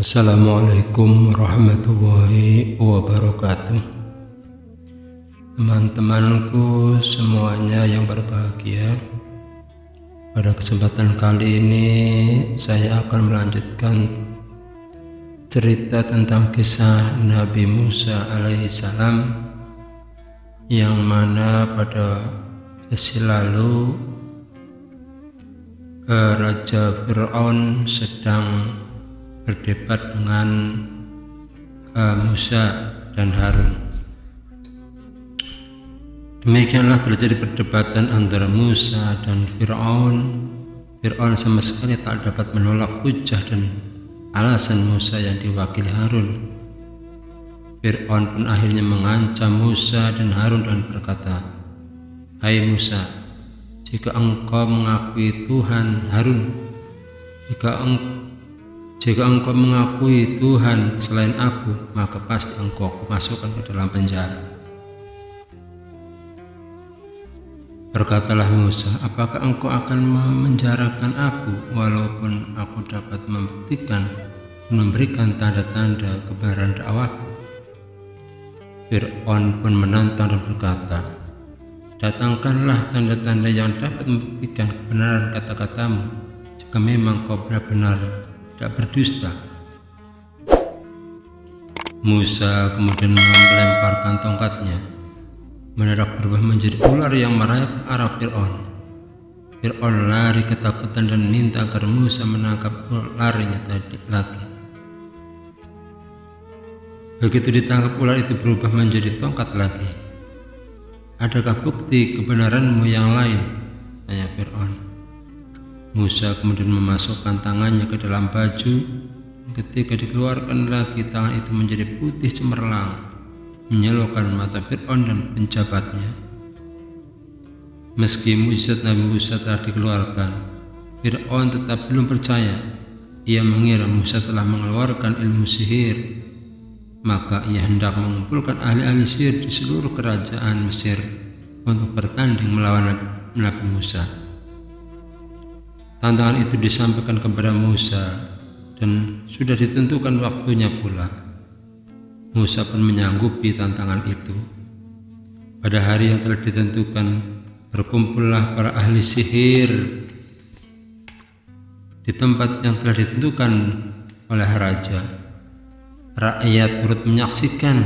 Assalamualaikum warahmatullahi wabarakatuh. Teman-temanku semuanya yang berbahagia, pada kesempatan kali ini saya akan melanjutkan cerita tentang kisah Nabi Musa alaihissalam, yang mana pada sesi lalu Raja Fir'aun sedang berdebat dengan Musa dan Harun. Demikianlah terjadi perdebatan antara Musa dan Fir'aun. Fir'aun sama sekali tak dapat menolak hujah dan alasan Musa yang diwakili Harun. Fir'aun pun akhirnya mengancam Musa dan Harun dan berkata, "Hai Musa, jika engkau mengakui Tuhan Harun, jika engkau mengakui Tuhan selain aku, maka pasti engkau masukkan ke dalam penjara." Berkatalah Musa, "Apakah engkau akan memenjarakan aku walaupun aku dapat membuktikan dan memberikan tanda-tanda kebenaran dakwahku?" Fir'aun pun menantang dan berkata, "Datangkanlah tanda-tanda yang dapat membuktikan kebenaran kata-katamu, jika memang kau benar-benar tidak berdusta." Musa kemudian melemparkan tongkatnya. Mendadak berubah menjadi ular yang merayap ke arah Fir'aun. Fir'aun lari ketakutan dan minta agar Musa menangkap ularnya lagi. Begitu ditangkap, ular itu berubah menjadi tongkat lagi. "Adakah bukti kebenaranmu yang lain?" tanya Fir'aun. Musa kemudian memasukkan tangannya ke dalam baju. Ketika dikeluarkan lagi, tangan itu menjadi putih cemerlang, menyilaukan mata Fir'aun dan penjabatnya. Meski mukjizat Nabi Musa telah dikeluarkan, Fir'aun tetap belum percaya. Ia mengira Musa telah mengeluarkan ilmu sihir. Maka ia hendak mengumpulkan ahli-ahli sihir di seluruh kerajaan Mesir untuk bertanding melawan Nabi Musa. Tantangan itu disampaikan kepada Musa dan sudah ditentukan waktunya pula. Musa pun menyanggupi tantangan itu. Pada hari yang telah ditentukan, berkumpullah para ahli sihir di tempat yang telah ditentukan oleh raja. Rakyat turut menyaksikan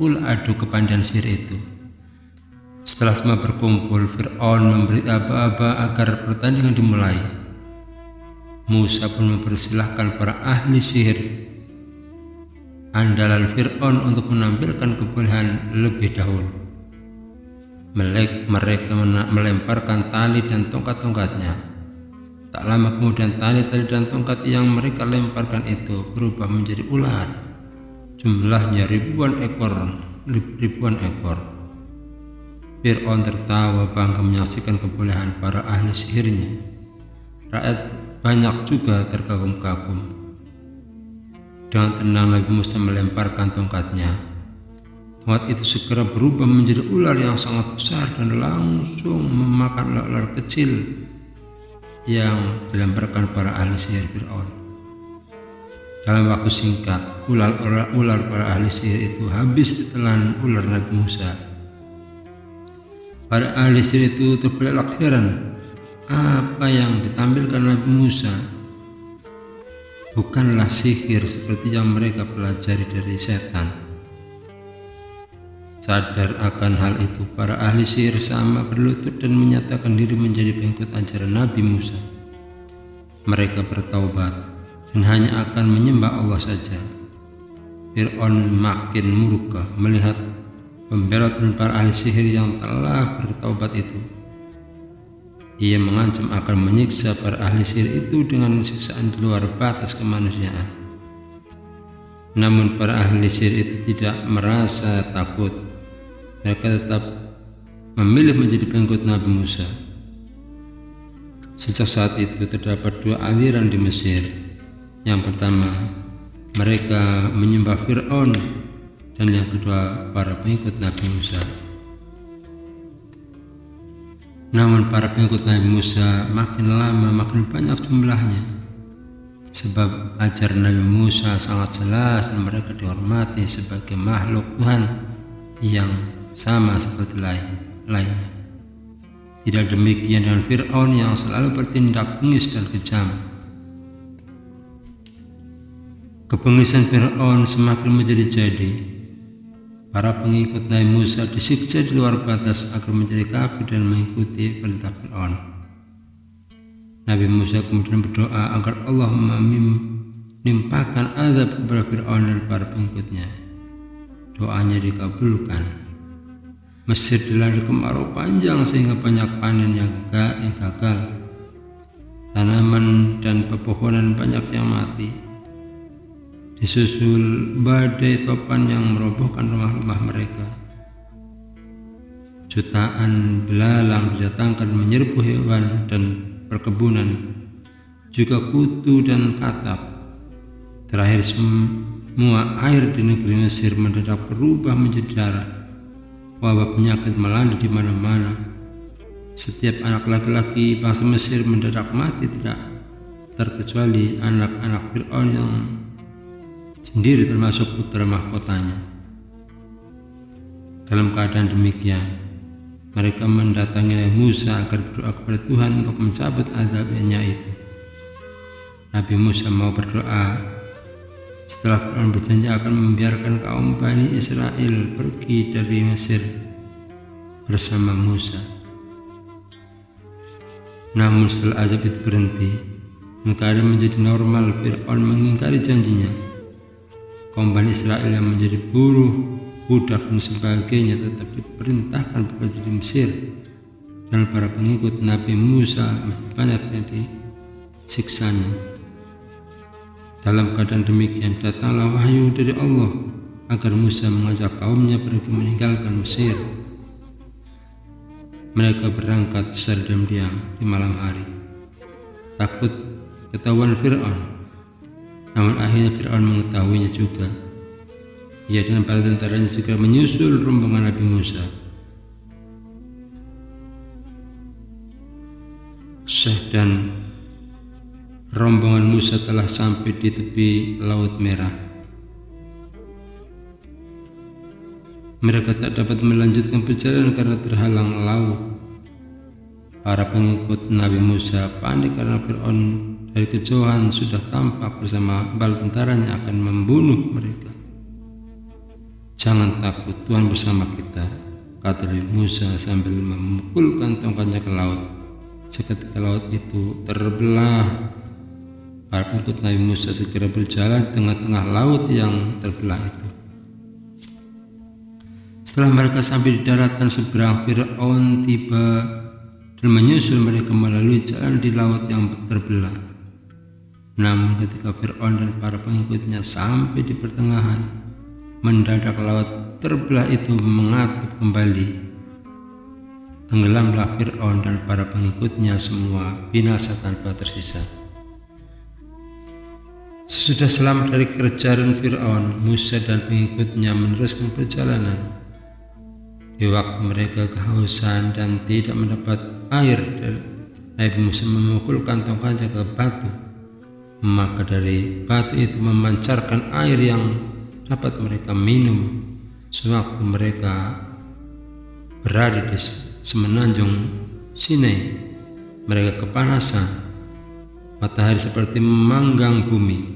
pula adu kepandaian sihir itu. Setelah semua berkumpul, Fir'aun memberi aba-aba agar pertandingan dimulai. Musa pun mempersilahkan para ahli sihir andalan Fir'aun untuk menampilkan kebolehan lebih dahulu. Mereka melemparkan tali dan tongkat-tongkatnya. Tak lama kemudian tali-tali dan tongkat yang mereka lemparkan itu berubah menjadi ular. Jumlahnya ribuan ekor. Fir'aun tertawa bangga menyaksikan kebolehan para ahli sihirnya. Rakyat banyak juga terkagum-kagum. Dengan tenang Nabi Musa melemparkan tongkatnya. Tongkat itu segera berubah menjadi ular yang sangat besar dan langsung memakan ular kecil yang dilemparkan para ahli sihir Fir'aun. Dalam waktu singkat, ular para ahli sihir itu habis ditelan ular Nabi Musa. Para ahli sihir itu terbelalak heran. Apa yang ditampilkan Nabi Musa bukanlah sihir seperti yang mereka pelajari dari setan. Sadar akan hal itu, para ahli sihir sama berlutut dan menyatakan diri menjadi pengikut ajaran Nabi Musa. Mereka bertaubat dan hanya akan menyembah Allah saja. Fir'aun makin murka melihat pembelotan para ahli sihir yang telah bertaubat itu. Ia mengancam akan menyiksa para ahli sihir itu dengan siksaan di luar batas kemanusiaan. Namun para ahli sihir itu tidak merasa takut. Mereka tetap memilih menjadi pengikut Nabi Musa. Sejak saat itu terdapat dua aliran di Mesir. Yang pertama, mereka menyembah Fir'aun, dan yang kedua, para pengikut Nabi Musa. Namun para pengikut Nabi Musa makin lama makin banyak jumlahnya. sebab ajaran Nabi Musa sangat jelas dan mereka dihormati sebagai makhluk Tuhan yang sama seperti lainnya. Tidak demikian dengan Fir'aun yang selalu bertindak bengis dan kejam. Kebengisan Fir'aun semakin menjadi-jadi. Para pengikut Nabi Musa disiksa di luar batas agar menjadi kafir dan mengikuti perintah Fir'aun. Nabi Musa kemudian berdoa agar Allah menimpakan azab kepada Fir'aun dan para pengikutnya. Doanya dikabulkan. Mesir dilanda kemarau panjang sehingga banyak panen yang gagal. Tanaman dan pepohonan banyak yang mati. Disusul badai topan yang merobohkan rumah-rumah mereka. Jutaan belalang didatangkan menyerbu hewan dan perkebunan, juga kutu dan katak. Terakhir semua air di negeri Mesir mendadak berubah menjadi darah. Wabah penyakit melanda di mana-mana. Setiap anak laki-laki bangsa Mesir mendadak mati, tidak terkecuali anak-anak Fir'aun yang sendiri termasuk putra mahkotanya. Dalam keadaan demikian, mereka mendatangi Nabi Musa agar berdoa kepada Tuhan untuk mencabut azabnya itu. Nabi Musa mau berdoa setelah Fir'aun berjanji akan membiarkan kaum Bani Israel pergi dari Mesir bersama Musa. Namun setelah azab itu berhenti dan keadaan menjadi normal, Fir'aun mengingkari janjinya. Kaum Bani Israel yang menjadi buruh, budak dan sebagainya tetap diperintahkan bekerja di Mesir, dan para pengikut Nabi Musa masih banyak yang disiksanya. Dalam keadaan demikian datanglah wahyu dari Allah agar Musa mengajak kaumnya pergi meninggalkan Mesir. Mereka berangkat secara diam-diam di malam hari, takut ketahuan Fir'aun. Namun akhirnya Fir'aun mengetahuinya juga. Ia dan para tentaranya segera menyusul rombongan Nabi Musa. Syekh dan rombongan Musa telah sampai di tepi Laut Merah. Mereka tak dapat melanjutkan perjalanan karena terhalang laut. Para pengikut Nabi Musa panik karena Fir'aun dari kejauhan sudah tampak bersama bala tentaranya akan membunuh mereka. "Jangan takut, Tuhan bersama kita," kata Nabi Musa sambil memukulkan tongkatnya ke laut. Seketika laut itu terbelah. Para pengikut Nabi Musa segera berjalan di tengah-tengah laut yang terbelah itu. Setelah mereka sampai di daratan seberang, Fir'aun tiba dan menyusul mereka melalui jalan di laut yang terbelah. Namun ketika Fir'aun dan para pengikutnya sampai di pertengahan, mendadak laut terbelah itu mengatup kembali. Tenggelamlah Fir'aun dan para pengikutnya, semua binasa tanpa tersisa. Sesudah selamat dari kejaran Fir'aun, Musa dan pengikutnya meneruskan perjalanan. Di waktu mereka kehausan dan tidak mendapat air, Nabi Musa memukulkan tongkatnya ke batu. Maka dari batu itu memancarkan air yang dapat mereka minum. Sewaktu mereka berada di semenanjung Sinai, mereka kepanasan. Matahari seperti memanggang bumi.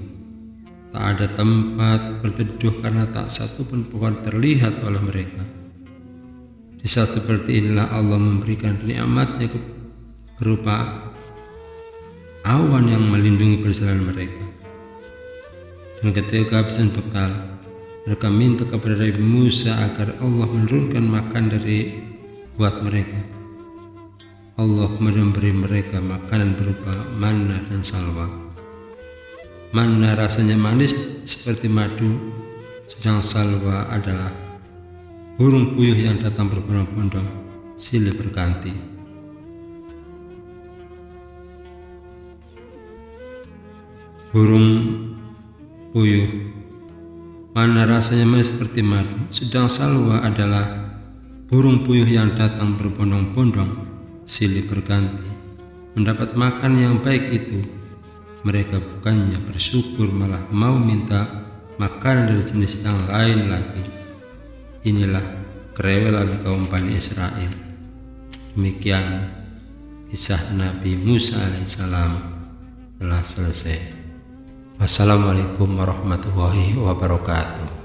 Tak ada tempat berteduh karena tak satu pun pohon terlihat oleh mereka. Di saat seperti inilah Allah memberikan nikmatnya berupa awan yang melindungi perjalanan mereka. Dan ketika kehabisan bekal, mereka minta kepada Nabi Musa agar Allah menurunkan makan buat mereka. Allah kemudian memberi mereka makanan berupa manna dan salwa. Manna rasanya manis seperti madu, sedang salwa adalah burung puyuh yang datang berbondong-bondong silih berganti. Burung puyuh mana rasanya manis seperti madu, sedang salwa adalah burung puyuh yang datang berbondong-bondong silih berganti. Mendapat makan yang baik itu, Mereka bukannya bersyukur, malah mau minta makanan dari jenis yang lain lagi. Inilah kerewelan kaum Bani Israel. Demikian kisah Nabi Musa alaihissalam telah selesai. Wassalamualaikum warahmatullahi wabarakatuh.